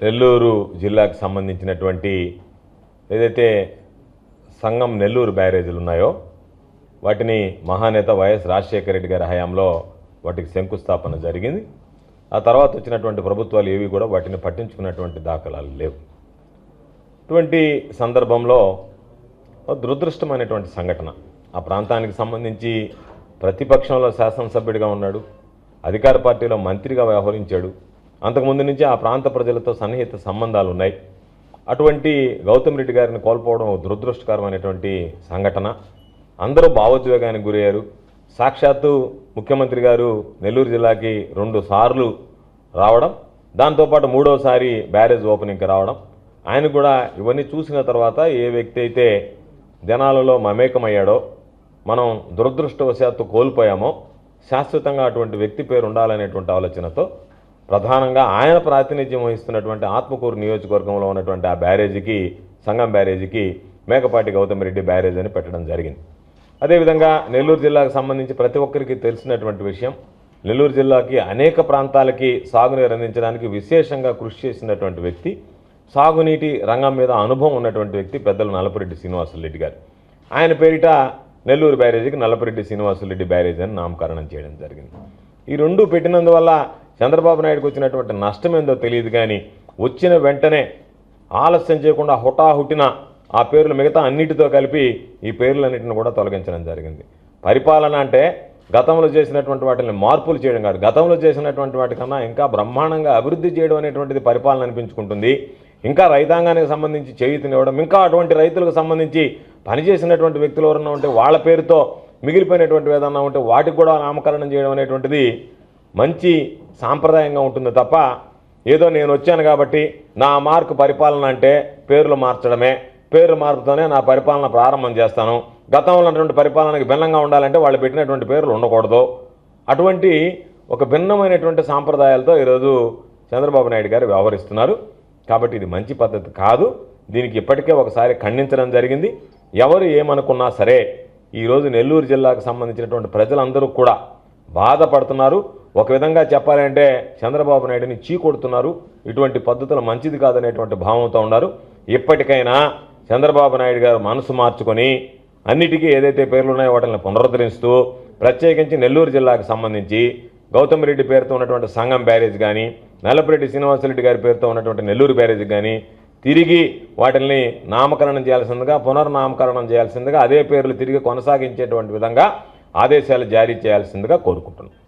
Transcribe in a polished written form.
నెల్లూరు జిల్లాకు సంబంధించినటువంటి ఏదైతే సంగం నెల్లూరు బ్యారేజీలు ఉన్నాయో వాటిని మహానేత వైఎస్ రాజశేఖర రెడ్డి గారి హయాంలో వాటికి శంకుస్థాపన జరిగింది. ఆ తర్వాత వచ్చినటువంటి ప్రభుత్వాలు ఏవి కూడా వాటిని పట్టించుకున్నటువంటి దాఖలాలు లేవు. ఇటువంటి సందర్భంలో దురదృష్టమైనటువంటి సంఘటన. ఆ ప్రాంతానికి సంబంధించి ప్రతిపక్షంలో శాసనసభ్యుడిగా ఉన్నాడు, అధికార పార్టీలో మంత్రిగా వ్యవహరించాడు. అంతకుముందు నుంచి ఆ ప్రాంత ప్రజలతో సన్నిహిత సంబంధాలు ఉన్నాయి. అటువంటి గౌతమ్ రెడ్డి గారిని కోల్పోవడం దురదృష్టకరమైనటువంటి సంఘటన. అందరూ భావోద్వేగానికి గురయ్యారు. సాక్షాత్తు ముఖ్యమంత్రి గారు నెల్లూరు జిల్లాకి 2 సార్లు రావడం, దాంతోపాటు 3వసారి బ్యారేజ్ ఓపెనింగ్కి రావడం, ఆయన కూడా ఇవన్నీ చూసిన తర్వాత ఏ వ్యక్తి అయితే జనాలలో మమేకమయ్యాడో, మనం దురదృష్టవశాత్తు కోల్పోయామో, శాశ్వతంగా అటువంటి వ్యక్తి పేరు ఉండాలనేటువంటి ఆలోచనతో ప్రధానంగా ఆయన ప్రాతినిధ్యం వహిస్తున్నటువంటి ఆత్మకూరు నియోజకవర్గంలో ఉన్నటువంటి ఆ బ్యారేజీకి, సంగం బ్యారేజీకి మేకపాటి గౌతమ్ రెడ్డి బ్యారేజ్ అని పెట్టడం జరిగింది. అదేవిధంగా నెల్లూరు జిల్లాకు సంబంధించి ప్రతి ఒక్కరికి తెలిసినటువంటి విషయం, నెల్లూరు జిల్లాకి అనేక ప్రాంతాలకి సాగునీరు అందించడానికి విశేషంగా కృషి చేసినటువంటి వ్యక్తి, సాగునీటి రంగం మీద అనుభవం ఉన్నటువంటి వ్యక్తి పెద్దలు నల్లపురెడ్డి శ్రీనివాసులరెడ్డి గారు. ఆయన పేరిట నెల్లూరు బ్యారేజీకి నల్లపురెడ్డి శ్రీనివాసులరెడ్డి బ్యారేజ్ అని నామకరణం చేయడం జరిగింది. ఈ 2 పెట్టినందువల్ల చంద్రబాబు నాయుడుకు వచ్చినటువంటి నష్టం ఏందో తెలియదు, కానీ వచ్చిన వెంటనే ఆలస్యం చేయకుండా హుటాహుటిన ఆ పేర్లు మిగతా అన్నిటితో కలిపి ఈ పేర్లన్నింటిని కూడా తొలగించడం జరిగింది. పరిపాలన అంటే గతంలో చేసినటువంటి వాటిని మార్పులు చేయడం కాదు, గతంలో చేసినటువంటి వాటికన్నా ఇంకా బ్రహ్మాండంగా అభివృద్ధి చేయడం అనేటువంటిది పరిపాలన అనిపించుకుంటుంది. ఇంకా రైతాంగానికి సంబంధించి చేయూతనివ్వడం, ఇంకా అటువంటి రైతులకు సంబంధించి పనిచేసినటువంటి వ్యక్తులు ఎవరన్నా ఉంటే వాళ్ళ పేరుతో మిగిలిపోయినటువంటి ఏదన్నా ఉంటే వాటికి కూడా నామకరణం చేయడం అనేటువంటిది మంచి సాంప్రదాయంగా ఉంటుంది తప్ప, ఏదో నేను వచ్చాను కాబట్టి నా మార్కు పరిపాలన అంటే పేర్లు మార్చడమే, పేర్లు మార్పుతోనే నా పరిపాలన ప్రారంభం చేస్తాను, గతంలో ఉన్నటువంటి పరిపాలనకి భిన్నంగా ఉండాలంటే వాళ్ళు పెట్టినటువంటి పేర్లు ఉండకూడదు. అటువంటి ఒక భిన్నమైనటువంటి సాంప్రదాయాలతో ఈరోజు చంద్రబాబు నాయుడు గారు వ్యవహరిస్తున్నారు. కాబట్టి ఇది మంచి పద్ధతి కాదు. దీనికి ఇప్పటికే ఒకసారి ఖండించడం జరిగింది. ఎవరు ఏమనుకున్నా సరే ఈరోజు నెల్లూరు జిల్లాకు సంబంధించినటువంటి ప్రజలందరూ కూడా బాధపడుతున్నారు. ఒక విధంగా చెప్పాలంటే చంద్రబాబు నాయుడిని చీకొడుతున్నారు. ఇటువంటి పద్ధతులు మంచిది కాదనేటువంటి భావంతో ఉన్నారు. ఇప్పటికైనా చంద్రబాబు నాయుడు గారు మనసు మార్చుకొని అన్నిటికీ ఏదైతే పేర్లు ఉన్నాయో వాటిని పునరుద్ధరిస్తూ, ప్రత్యేకించి నెల్లూరు జిల్లాకు సంబంధించి గౌతమ్ రెడ్డి పేరుతో ఉన్నటువంటి సంగం బ్యారేజ్ కానీ, నల్లపురెడ్డి శ్రీనివాసరెడ్డి గారి పేరుతో ఉన్నటువంటి నెల్లూరు బ్యారేజ్ కానీ తిరిగి వాటిని నామకరణం చేయాల్సిందిగా, పునర్నామకరణం చేయాల్సిందిగా, అదే పేర్లు తిరిగి కొనసాగించేటువంటి విధంగా ఆదేశాలు జారీ చేయాల్సిందిగా కోరుకుంటున్నాను.